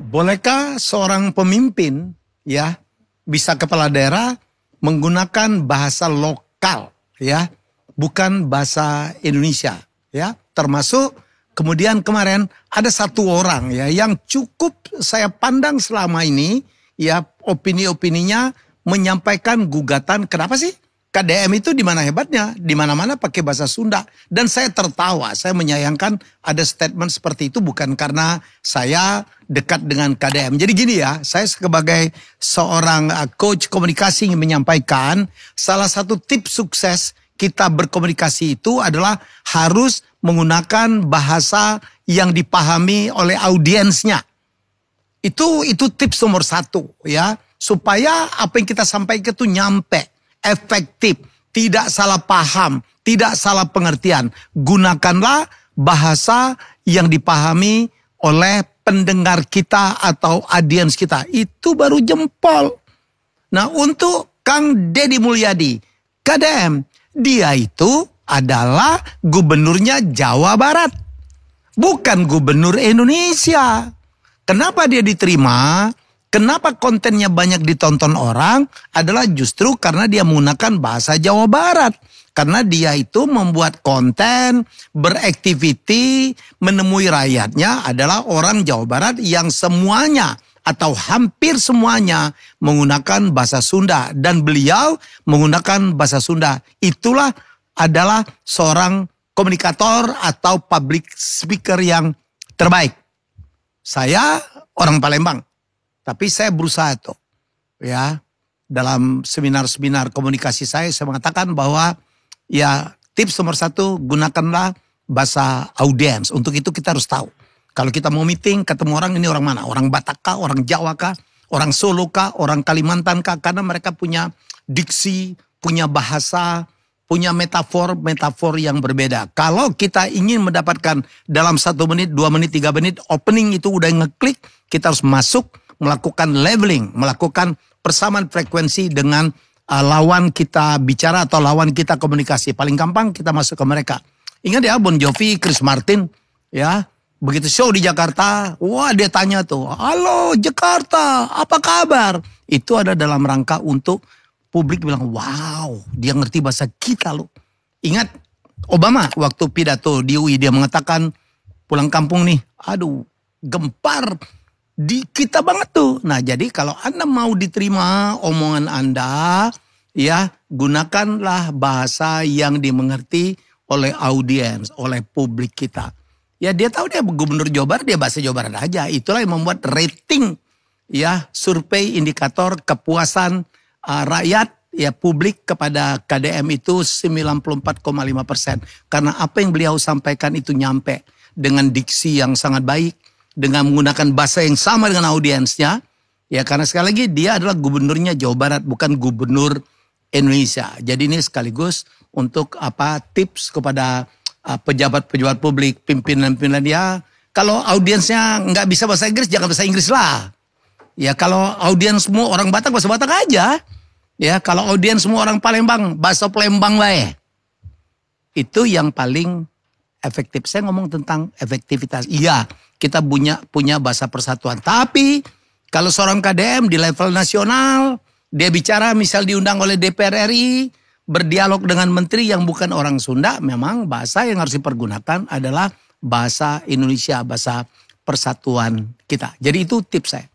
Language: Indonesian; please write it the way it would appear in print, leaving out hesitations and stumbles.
Bolehkah seorang pemimpin bisa kepala daerah menggunakan bahasa lokal bukan bahasa Indonesia termasuk kemudian kemarin ada satu orang yang cukup saya pandang selama ini opini-opininya menyampaikan gugatan. Kenapa sih KDM itu di mana hebatnya? Di mana-mana pakai bahasa Sunda. Dan saya tertawa, saya menyayangkan ada statement seperti itu bukan karena saya dekat dengan KDM. Jadi gini saya sebagai seorang coach komunikasi ingin menyampaikan salah satu tips sukses kita berkomunikasi itu adalah harus menggunakan bahasa yang dipahami oleh audiensnya. Itu tips nomor 1 supaya apa yang kita sampaikan itu nyampe, efektif, tidak salah paham, tidak salah pengertian. Gunakanlah bahasa yang dipahami oleh pendengar kita atau audiens kita. Itu baru jempol. Nah, untuk Kang Deddy Mulyadi, KDM, dia itu adalah gubernurnya Jawa Barat, bukan gubernur Indonesia. Kenapa dia diterima? Kenapa kontennya banyak ditonton orang? Adalah justru karena dia menggunakan bahasa Jawa Barat. Karena dia itu membuat konten, beraktiviti, menemui rakyatnya adalah orang Jawa Barat yang semuanya atau hampir semuanya menggunakan bahasa Sunda. Dan beliau menggunakan bahasa Sunda. Itulah adalah seorang komunikator atau public speaker yang terbaik. Saya orang Palembang. Tapi saya berusaha dalam seminar-seminar komunikasi saya mengatakan bahwa tips nomor 1 gunakanlah bahasa audiens. Untuk itu kita harus tahu. Kalau kita mau meeting ketemu orang, ini orang mana? Orang Batak kah? Orang Jawa kah? Orang Solo kah? Orang Kalimantan kah? Karena mereka punya diksi, punya bahasa, punya metafor yang berbeda. Kalau kita ingin mendapatkan dalam 1 menit, 2 menit, 3 menit, opening itu udah ngeklik, kita harus masuk, melakukan leveling, melakukan persamaan frekuensi dengan lawan kita bicara atau lawan kita komunikasi. Paling gampang kita masuk ke mereka. Ingat Bon Jovi, Chris Martin, begitu show di Jakarta, wah dia tanya tuh, halo Jakarta, apa kabar? Itu ada dalam rangka untuk publik bilang, wow, dia ngerti bahasa kita loh. Ingat Obama waktu pidato di UI, dia mengatakan pulang kampung nih, aduh gempar di kita banget tuh. Nah, jadi kalau Anda mau diterima omongan Anda, gunakanlah bahasa yang dimengerti oleh audiens, oleh publik kita. Ya, dia tahu dia gubernur Jawa Barat, dia bahasa Jawa Barat aja. Itulah yang membuat rating, survei indikator kepuasan rakyat, publik kepada KDM itu 94,5%. Karena apa yang beliau sampaikan itu nyampe dengan diksi yang sangat baik, dengan menggunakan bahasa yang sama dengan audiensnya. Ya, karena sekali lagi dia adalah gubernurnya Jawa Barat, bukan gubernur Indonesia. Jadi ini sekaligus untuk tips kepada pejabat-pejabat publik, pimpinan-pimpinan dia. Kalau audiensnya nggak bisa bahasa Inggris, jangan bahasa Inggris lah. Ya, kalau audiens semua orang Batak, bahasa Batak aja. Ya, kalau audiens semua orang Palembang, bahasa Palembang lah. Itu yang paling efektif. Saya ngomong tentang efektivitas. Iya, kita punya bahasa persatuan. Tapi kalau seorang KDM di level nasional, dia bicara misal diundang oleh DPR RI, berdialog dengan menteri yang bukan orang Sunda, memang bahasa yang harus dipergunakan adalah bahasa Indonesia, bahasa persatuan kita. Jadi itu tips saya.